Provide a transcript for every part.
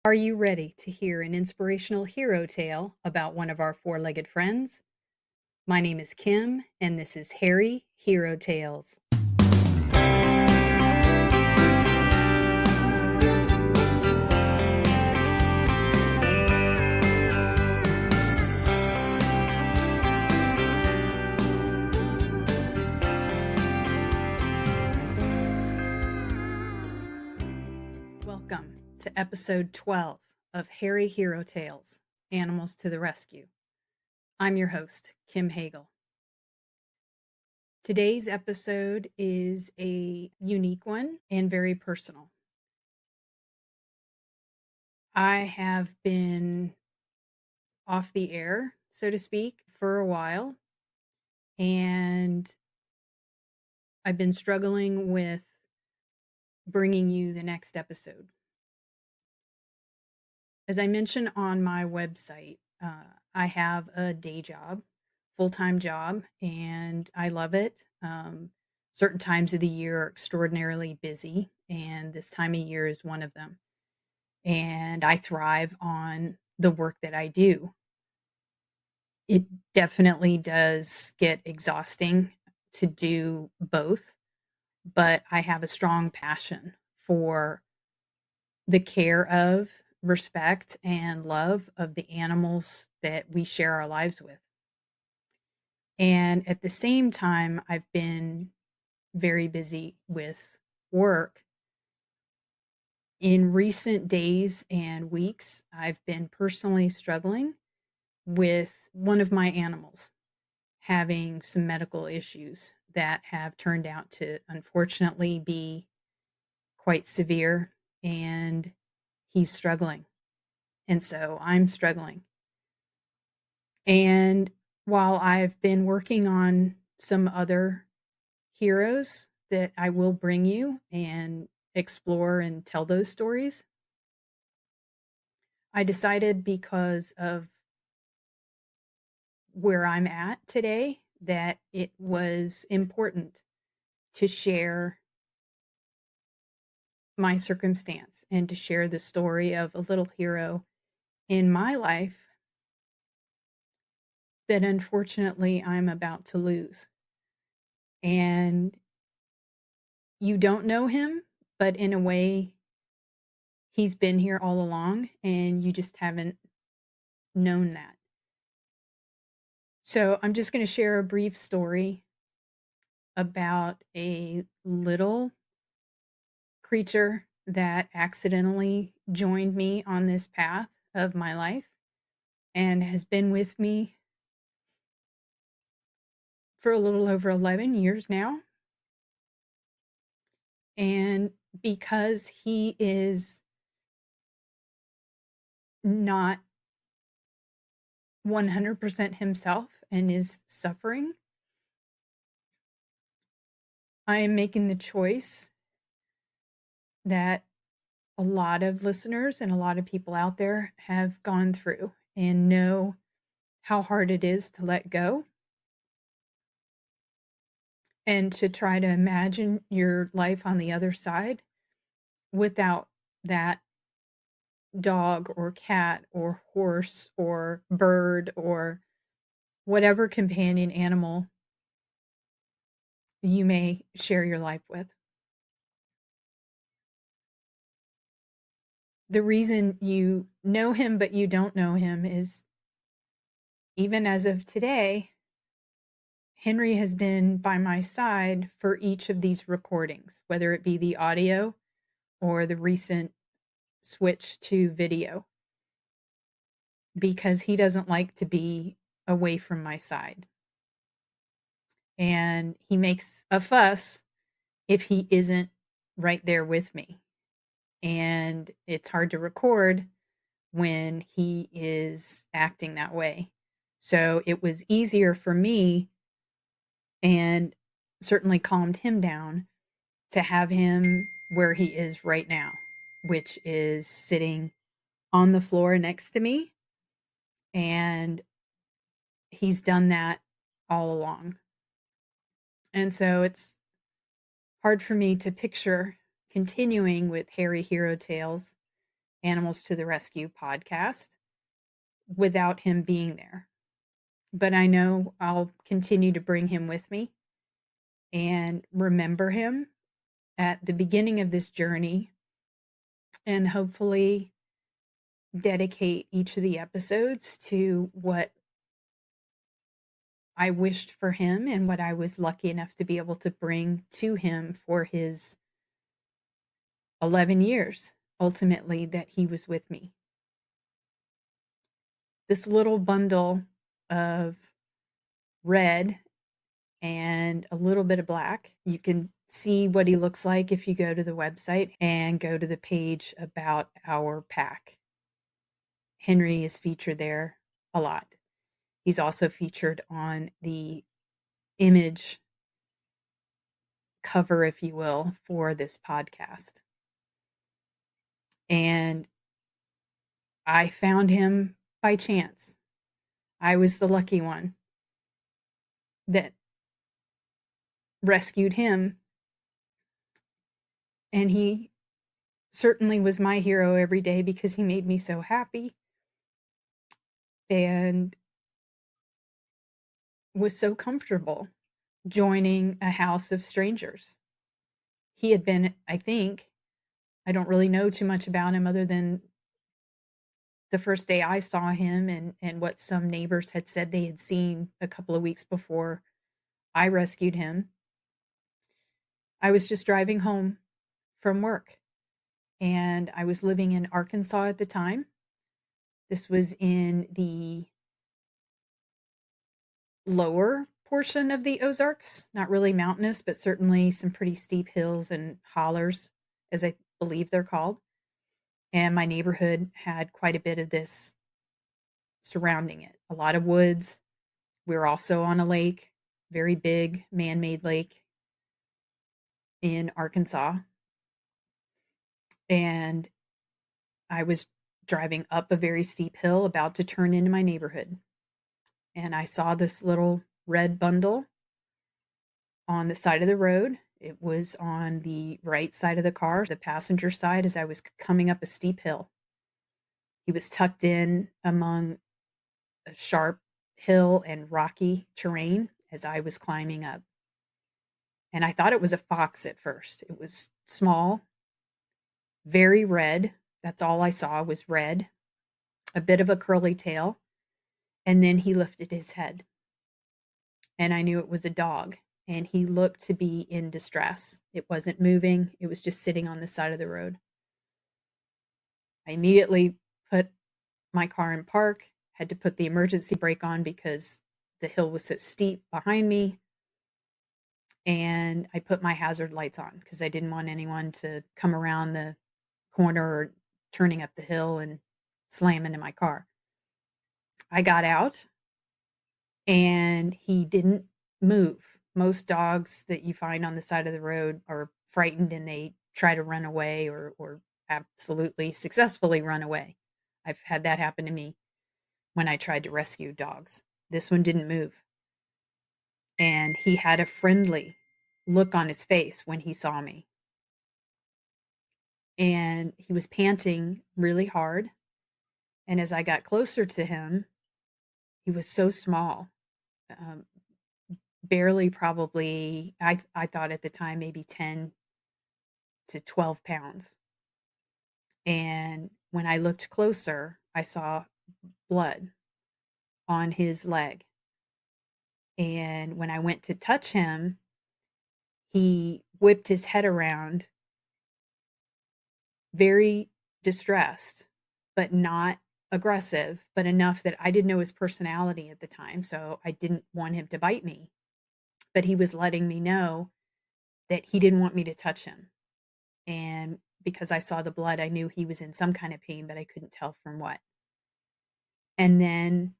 Are you ready to hear an inspirational hero tale about one of our four-legged friends? My name is Kim, and this is Harry Hero Tales. Welcome to episode 12 of Harry Hero Tales, Animals to the Rescue. I'm your host, Kim Hegel. Today's episode is a unique one and very personal. I have been off the air, so to speak, for a while, and I've been struggling with bringing you the next episode. As I mentioned on my website, I have a day job, full-time job, and I love it. Certain times of the year are extraordinarily busy, and this time of year is one of them. And I thrive on the work that I do. It definitely does get exhausting to do both, but I have a strong passion for the care of, respect, and love of the animals that we share our lives with. And at the same time, I've been very busy with work. In recent days and weeks, I've been personally struggling with one of my animals having some medical issues that have turned out to unfortunately be quite severe, and he's struggling. And so I'm struggling. And while I've been working on some other heroes that I will bring you and explore and tell those stories, I decided because of where I'm at today that it was important to share my circumstance and to share the story of a little hero in my life that unfortunately I'm about to lose. And you don't know him, but in a way, he's been here all along and you just haven't known that. So I'm just going to share a brief story about a little creature that accidentally joined me on this path of my life and has been with me for a little over 11 years now. And because he is not 100% himself and is suffering, I am making the choice that a lot of listeners and a lot of people out there have gone through and know how hard it is to let go and to try to imagine your life on the other side without that dog or cat or horse or bird or whatever companion animal you may share your life with. The reason you know him but you don't know him is, even as of today, Henry has been by my side for each of these recordings, whether it be the audio or the recent switch to video, because he doesn't like to be away from my side. And he makes a fuss if he isn't right there with me. And it's hard to record when he is acting that way. So it was easier for me, and certainly calmed him down, to have him where he is right now, which is sitting on the floor next to me. And he's done that all along. And so it's hard for me to picture continuing with Harry Hero Tales Animals to the Rescue podcast without him being there. But I know I'll continue to bring him with me and remember him at the beginning of this journey, and hopefully dedicate each of the episodes to what I wished for him and what I was lucky enough to be able to bring to him for his 11 years ultimately that he was with me. This little bundle of red and a little bit of black. You can see what he looks like if you go to the website and go to the page about our pack. Henry is featured there a lot. He's also featured on the image cover, if you will, for this podcast. And I found him by chance. I was the lucky one that rescued him. And he certainly was my hero every day because he made me so happy and was so comfortable joining a house of strangers. He had been, I don't really know too much about him other than the first day I saw him and what some neighbors had said they had seen a couple of weeks before I rescued him. I was just driving home from work and I was living in Arkansas at the time. This was in the lower portion of the Ozarks, not really mountainous, but certainly some pretty steep hills and hollers, as I believe they're called. And my neighborhood had quite a bit of this surrounding it. A lot of woods. We were also on a lake, very big man-made lake in Arkansas. And I was driving up a very steep hill about to turn into my neighborhood. And I saw this little red bundle on the side of the road. It was on the right side of the car, the passenger side, as I was coming up a steep hill. He was tucked in among a sharp hill and rocky terrain as I was climbing up. And I thought it was a fox at first. It was small, very red. That's all I saw was red, a bit of a curly tail. And then he lifted his head. And I knew it was a dog. And he looked to be in distress. It wasn't moving, it was just sitting on the side of the road. I immediately put my car in park, had to put the emergency brake on because the hill was so steep behind me. And I put my hazard lights on because I didn't want anyone to come around the corner or turning up the hill and slam into my car. I got out and he didn't move. Most dogs that you find on the side of the road are frightened and they try to run away or absolutely successfully run away. I've had that happen to me when I tried to rescue dogs. This one didn't move. And he had a friendly look on his face when he saw me. And he was panting really hard. And as I got closer to him, he was so small, um, barely probably, I thought at the time, maybe 10 to 12 pounds. And when I looked closer, I saw blood on his leg. And when I went to touch him, he whipped his head around, very distressed, but not aggressive, but enough that I didn't know his personality at the time. So I didn't want him to bite me. But he was letting me know that he didn't want me to touch him. And because I saw the blood, I knew he was in some kind of pain, but I couldn't tell from what. And then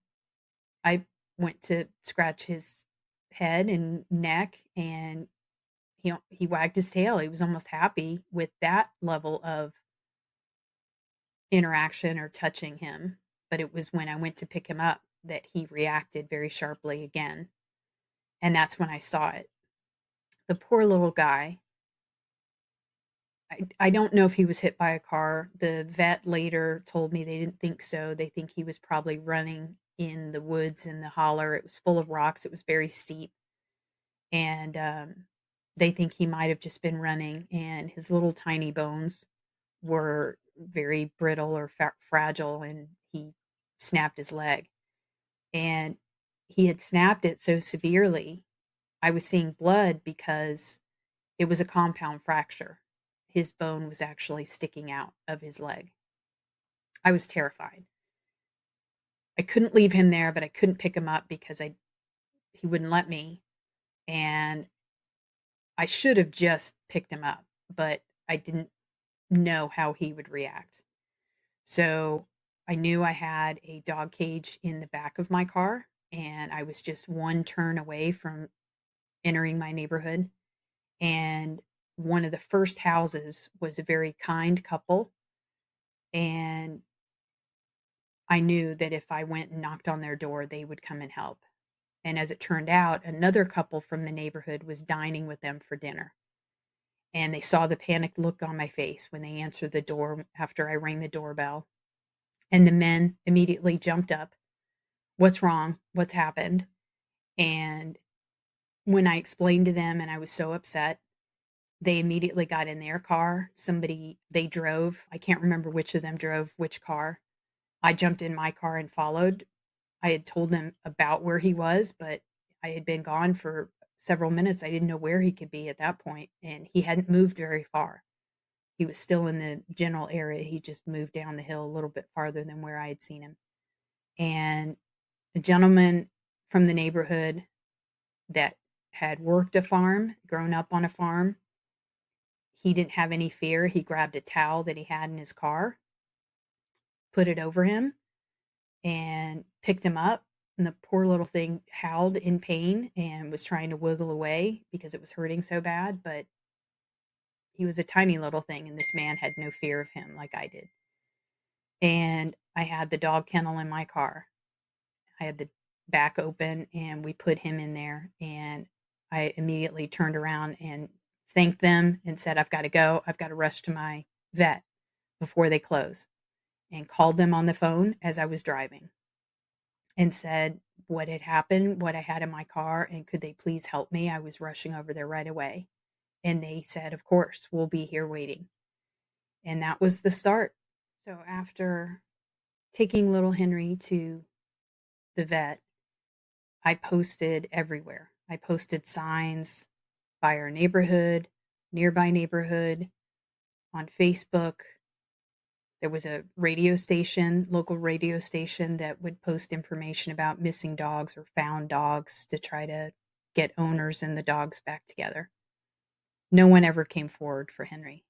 I went to scratch his head and neck, and he wagged his tail. He was almost happy with that level of interaction or touching him. But it was when I went to pick him up that he reacted very sharply again. And that's when I saw it. The poor little guy I don't know if he was hit by a car. The vet later told me they didn't think so. They think he was probably running in the woods in the holler. It was full of rocks. It was very steep, and they think he might have just been running, and his little tiny bones were very brittle or fragile, and he snapped his leg. And he had snapped it so severely, I was seeing blood because it was a compound fracture. His bone was actually sticking out of his leg. I was terrified. I couldn't leave him there, but I couldn't pick him up because I he wouldn't let me, and I should have just picked him up, but I didn't know how he would react. So, I knew I had a dog cage in the back of my car, and I was just one turn away from entering my neighborhood, and one of the first houses was a very kind couple, and I knew that if I went and knocked on their door, they would come and help. And as it turned out, another couple from the neighborhood was dining with them for dinner. And they saw the panicked look on my face when they answered the door after I rang the doorbell. And the men immediately jumped up. What's wrong? What's happened? And when I explained to them and I was so upset, they immediately got in their car. They drove. I can't remember which of them drove which car. I jumped in my car and followed. I had told them about where he was, but I had been gone for several minutes. I didn't know where he could be at that point, and he hadn't moved very far. He was still in the general area. He just moved down the hill a little bit farther than where I had seen him. And a gentleman from the neighborhood that had worked a farm, grown up on a farm, he didn't have any fear. He grabbed a towel that he had in his car, put it over him, and picked him up. And the poor little thing howled in pain and was trying to wiggle away because it was hurting so bad. But he was a tiny little thing, and this man had no fear of him like I did. And I had the dog kennel in my car. I had the back open, and we put him in there. And I immediately turned around and thanked them and said, I've got to go. I've got to rush to my vet before they close, and called them on the phone as I was driving and said what had happened, what I had in my car, and could they please help me? I was rushing over there right away. And they said, of course, we'll be here waiting. And that was the start. So after taking little Henry to the vet, I posted everywhere. I posted signs by our neighborhood, nearby neighborhood, on Facebook. There was a radio station, local radio station, that would post information about missing dogs or found dogs to try to get owners and the dogs back together. No one ever came forward for Henry.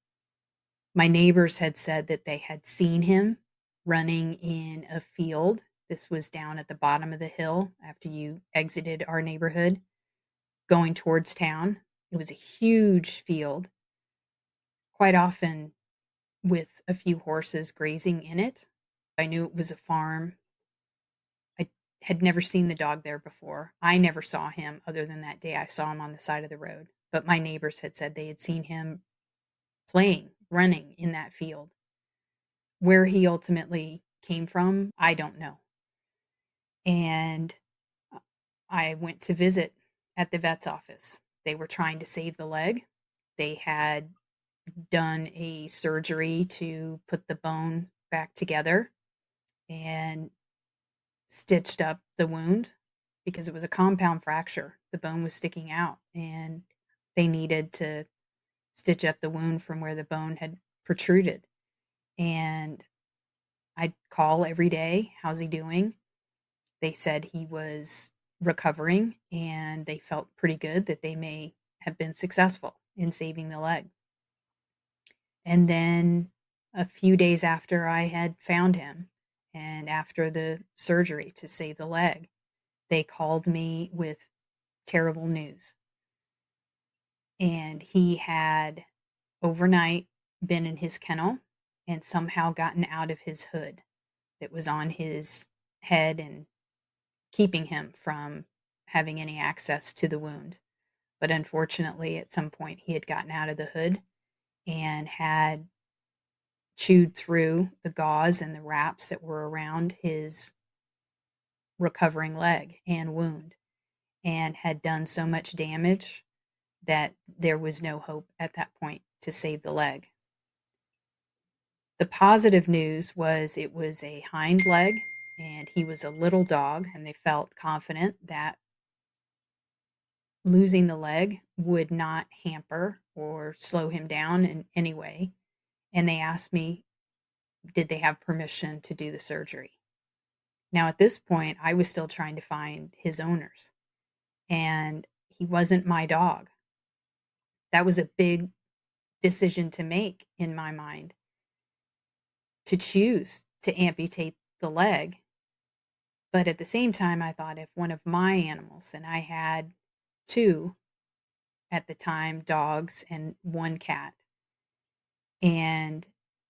My neighbors had said that they had seen him running in a field. This was down at the bottom of the hill after you exited our neighborhood, going towards town. It was a huge field, quite often with a few horses grazing in it. I knew it was a farm. I had never seen the dog there before. I never saw him other than that day I saw him on the side of the road. But my neighbors had said they had seen him playing, running in that field. Where he ultimately came from, I don't know. And I went to visit at the vet's office. They were trying to save the leg. They had done a surgery to put the bone back together and stitched up the wound because it was a compound fracture. The bone was sticking out, and they needed to stitch up the wound from where the bone had protruded. And I'd call every day. How's he doing? They said he was recovering, and they felt pretty good that they may have been successful in saving the leg. And then a few days after I had found him, and after the surgery to save the leg, they called me with terrible news. And he had overnight been in his kennel and somehow gotten out of his hood that was on his head and keeping him from having any access to the wound. But unfortunately, at some point, he had gotten out of the hood and had chewed through the gauze and the wraps that were around his recovering leg and wound, and had done so much damage that there was no hope at that point to save the leg. The positive news was it was a hind leg and he was a little dog, and they felt confident that losing the leg would not hamper or slow him down in any way. And they asked me, did they have permission to do the surgery? Now, at this point, I was still trying to find his owners, and he wasn't my dog. That was a big decision to make in my mind, to choose to amputate the leg. But at the same time, I thought if one of my animals, and I had two at the time, dogs and one cat, and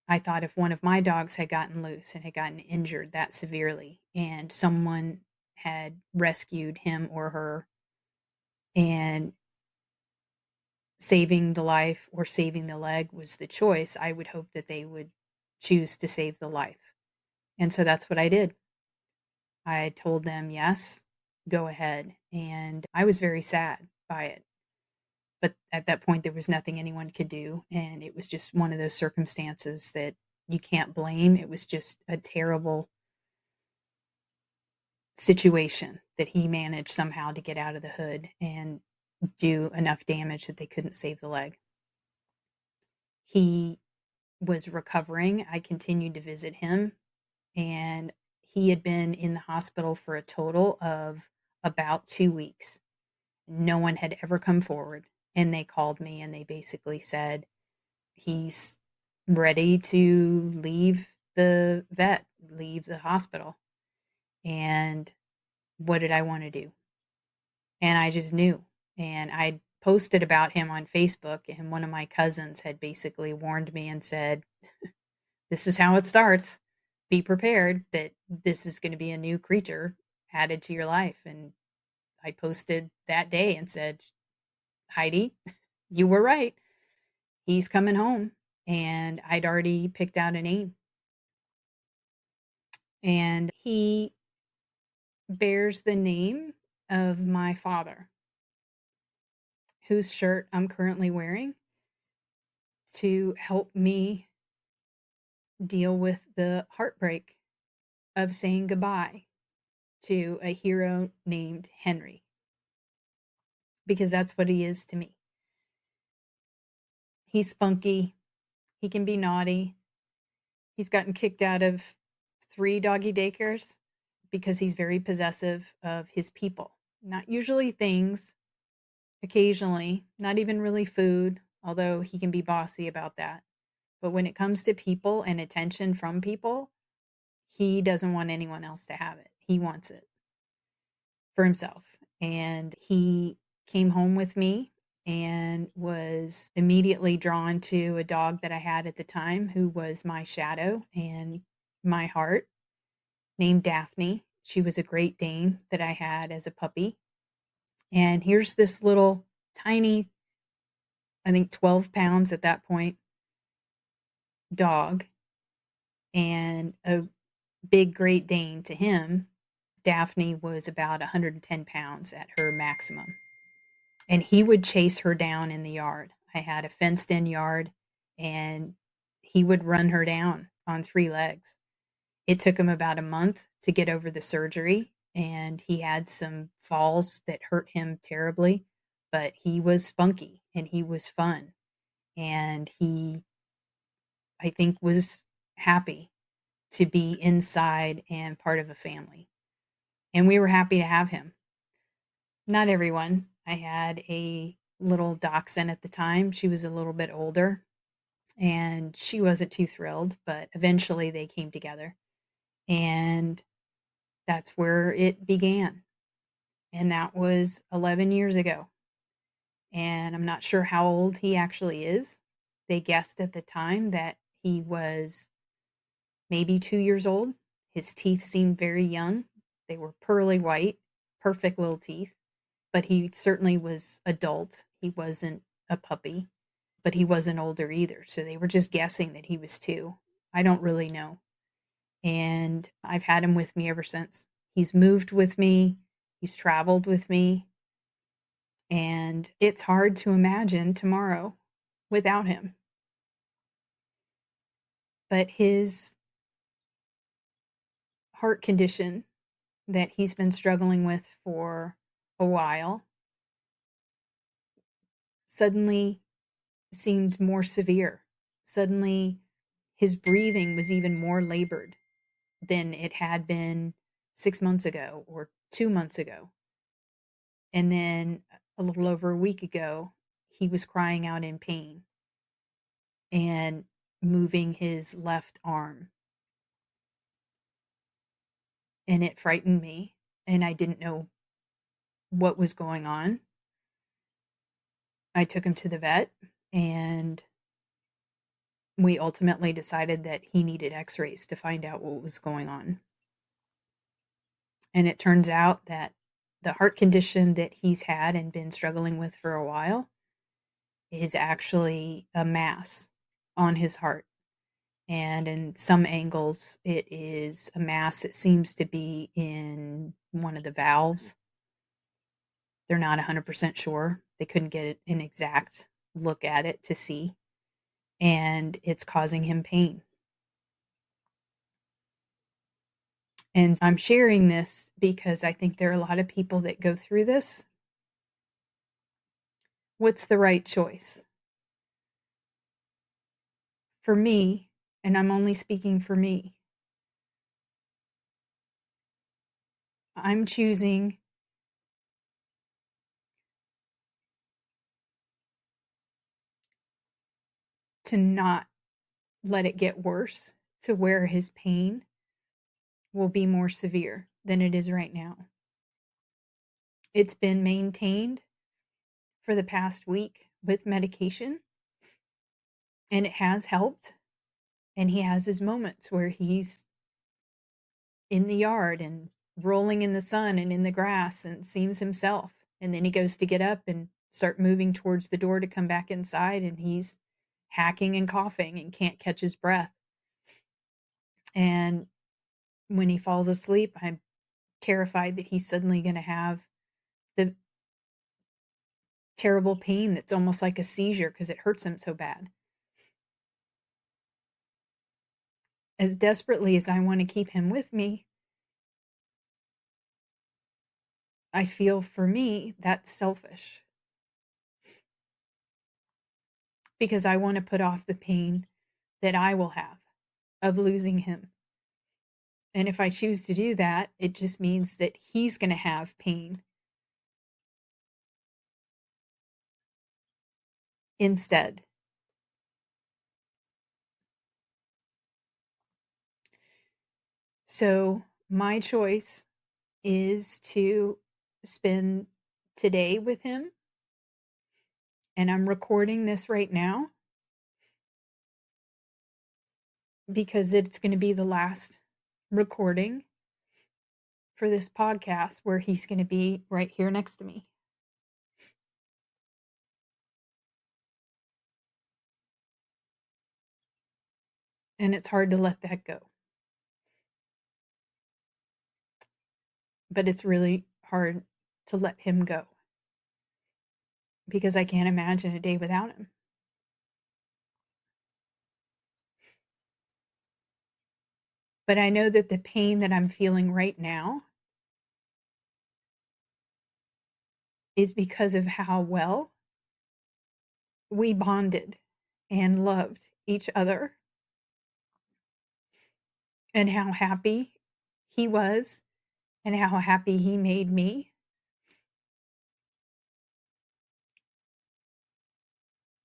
I thought if one of my dogs had gotten loose and had gotten injured that severely, and someone had rescued him or her, and saving the life or saving the leg was the choice, I would hope that they would choose to save the life. And so that's what I did. I told them, yes, go ahead. And I was very sad by it. But at that point, there was nothing anyone could do. And it was just one of those circumstances that you can't blame. It was just a terrible situation that he managed somehow to get out of the hood and do enough damage that they couldn't save the leg. He was recovering. I continued to visit him, and he had been in the hospital for a total of about 2 weeks. No one had ever come forward, and they called me and they basically said, he's ready to leave leave the hospital. And what did I want to do? And I just knew. And I posted about him on Facebook, and one of my cousins had basically warned me and said, this is how it starts. Be prepared that this is going to be a new creature added to your life. And I posted that day and said, Heidi, you were right. He's coming home. And I'd already picked out a name. And he bears the name of my father, whose shirt I'm currently wearing to help me deal with the heartbreak of saying goodbye to a hero named Henry, because that's what he is to me. He's spunky. He can be naughty. He's gotten kicked out of 3 doggy daycares because he's very possessive of his people. Not usually things, occasionally, not even really food, although he can be bossy about that. But when it comes to people and attention from people, he doesn't want anyone else to have it. He wants it for himself. And he came home with me and was immediately drawn to a dog that I had at the time who was my shadow and my heart, named Daphne. She was a Great Dane that I had as a puppy. And here's this little tiny, I think 12 pounds at that point, dog, and a big Great Dane to him. Daphne was about 110 pounds at her maximum. And he would chase her down in the yard. I had a fenced in yard, and he would run her down on 3 legs. It took him about a month to get over the surgery, and he had some falls that hurt him terribly, but he was spunky and he was fun. And he, I think, was happy to be inside and part of a family. And we were happy to have him. Not everyone. I had a little dachshund at the time. She was a little bit older, and she wasn't too thrilled, but eventually they came together. And that's where it began. And that was 11 years ago. And I'm not sure how old he actually is. They guessed at the time that he was maybe 2 years old. His teeth seemed very young. They were pearly white, perfect little teeth. But he certainly was adult. He wasn't a puppy. but he wasn't older either. So they were just guessing that he was 2. I don't really know. And I've had him with me ever since. He's moved with me, he's traveled with me, and it's hard to imagine tomorrow without him. But his heart condition that he's been struggling with for a while suddenly seemed more severe. Suddenly, his breathing was even more labored than it had been 6 months ago or 2 months ago. And then a little over a week ago, he was crying out in pain and moving his left arm. And it frightened me, and I didn't know what was going on. I took him to the vet, and we ultimately decided that he needed x-rays to find out what was going on. And it turns out that the heart condition that he's had and been struggling with for a while is actually a mass on his heart. And in some angles, it is a mass that seems to be in one of the valves. They're not 100% sure. They couldn't get an exact look at it to see. And it's causing him pain. And I'm sharing this because I think there are a lot of people that go through this. What's the right choice? For me, and I'm only speaking for me, I'm choosing to not let it get worse to where his pain will be more severe than it is right now. It's been maintained for the past week with medication, and it has helped. And he has his moments where he's in the yard and rolling in the sun and in the grass and seems himself. And then he goes to get up and start moving towards the door to come back inside, and he's hacking and coughing and can't catch his breath. And when he falls asleep, I'm terrified that he's suddenly going to have the terrible pain that's almost like a seizure because it hurts him so bad. As desperately as I want to keep him with me, I feel for me that's selfish because I want to put off the pain that I will have of losing him. And if I choose to do that, it just means that he's going to have pain instead. So my choice is to spend today with him. And I'm recording this right now because it's going to be the last recording for this podcast where he's going to be right here next to me. And it's hard to let that go. But it's really hard to let him go because I can't imagine a day without him. But I know that the pain that I'm feeling right now is because of how well we bonded and loved each other and how happy he was and how happy he made me.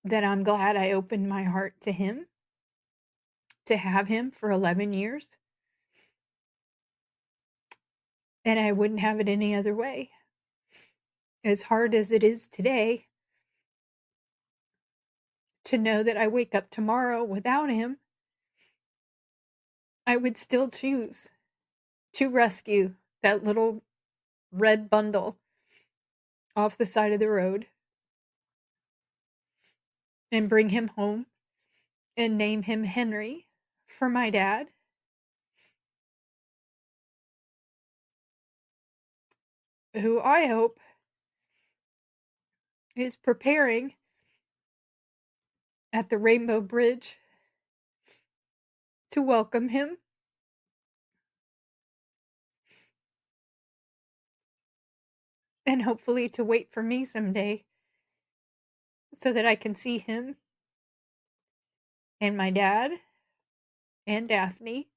That I'm glad I opened my heart to him, to have him for 11 years. And I wouldn't have it any other way. As hard as it is today to know that I wake up tomorrow without him, I would still choose to rescue that little red bundle off the side of the road and bring him home and name him Henry for my dad, who I hope is preparing at the Rainbow Bridge to welcome him. And hopefully to wait for me someday so that I can see him and my dad and Daphne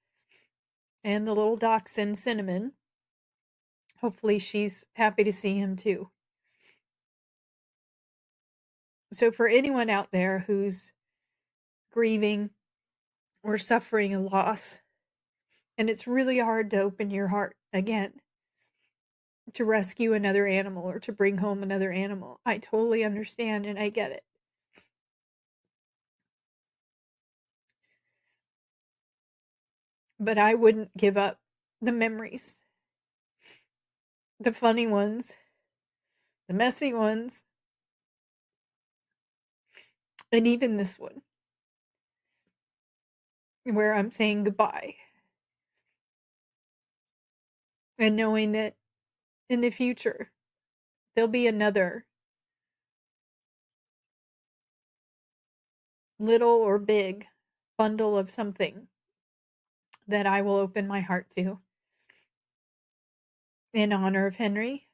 and the little dachshund Cinnamon. Hopefully she's happy to see him too. So for anyone out there who's grieving or suffering a loss, and it's really hard to open your heart again to rescue another animal or to bring home another animal, I totally understand and I get it. But I wouldn't give up the memories, the funny ones, the messy ones, and even this one where I'm saying goodbye. And knowing that in the future, there'll be another little or big bundle of something that I will open my heart to in honor of Henry.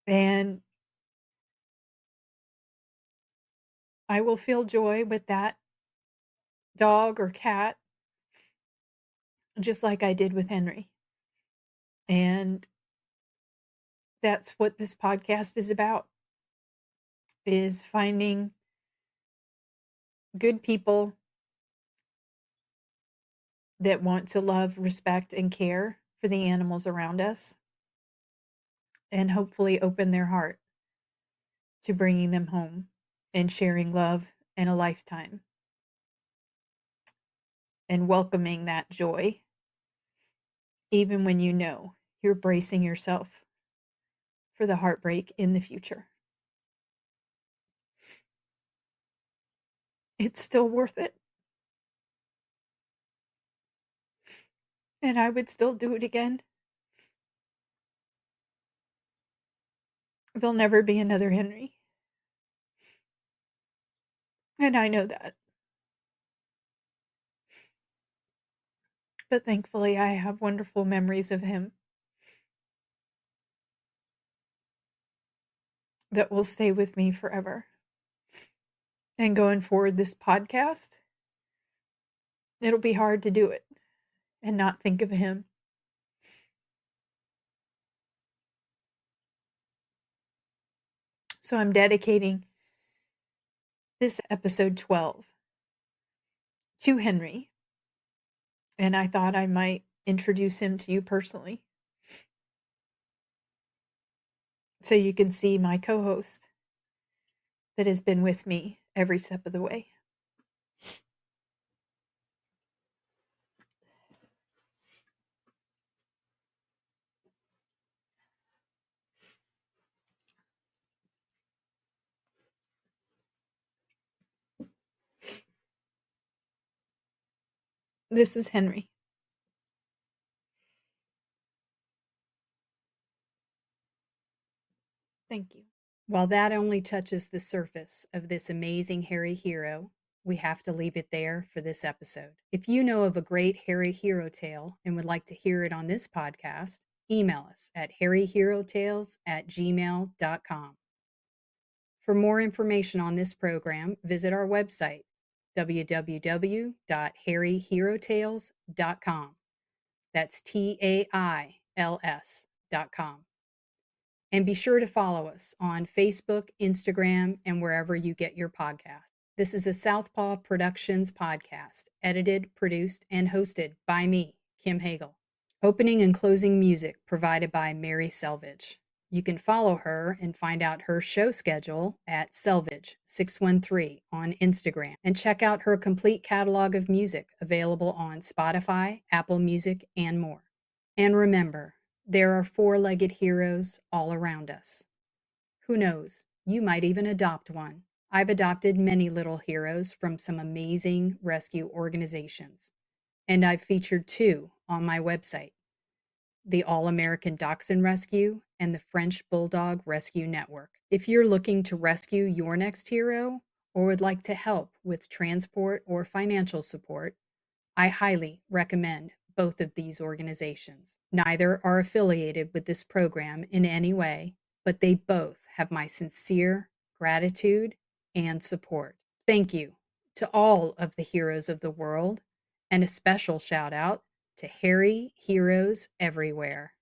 And I will feel joy with that dog or cat, just like I did with Henry. And that's what this podcast is about, is finding good people that want to love, respect, and care for the animals around us, and hopefully open their heart to bringing them home and sharing love and a lifetime and welcoming that joy, even when you know you're bracing yourself for the heartbreak in the future. It's still worth it. And I would still do it again. There'll never be another Henry. And I know that. But thankfully, I have wonderful memories of him that will stay with me forever. And going forward, this podcast, it'll be hard to do it and not think of him. So I'm dedicating this episode 12 to Henry. And I thought I might introduce him to you personally so you can see my co host that has been with me every step of the way. This is Henry. Thank you. While that only touches the surface of this amazing hairy hero, we have to leave it there for this episode. If you know of a great hairy hero tale and would like to hear it on this podcast, email us at hairyherotales@gmail.com. For more information on this program, visit our website, www.hairyherotales.com. That's TAILS.com. And be sure to follow us on Facebook, Instagram, and wherever you get your podcasts. This is a Southpaw Productions podcast, edited, produced, and hosted by me, Kim Hegel. Opening and closing music provided by Mary Selvage. You can follow her and find out her show schedule at Selvage613 on Instagram, and check out her complete catalog of music available on Spotify, Apple Music, and more. And remember, there are four-legged heroes all around us. Who knows, you might even adopt one. I've adopted many little heroes from some amazing rescue organizations, and I've featured two on my website: the All American Dachshund Rescue and the French Bulldog Rescue Network. If you're looking to rescue your next hero or would like to help with transport or financial support, I highly recommend both of these organizations. Neither are affiliated with this program in any way, but they both have my sincere gratitude and support. Thank you to all of the heroes of the world, and a special shout out to hairy heroes everywhere.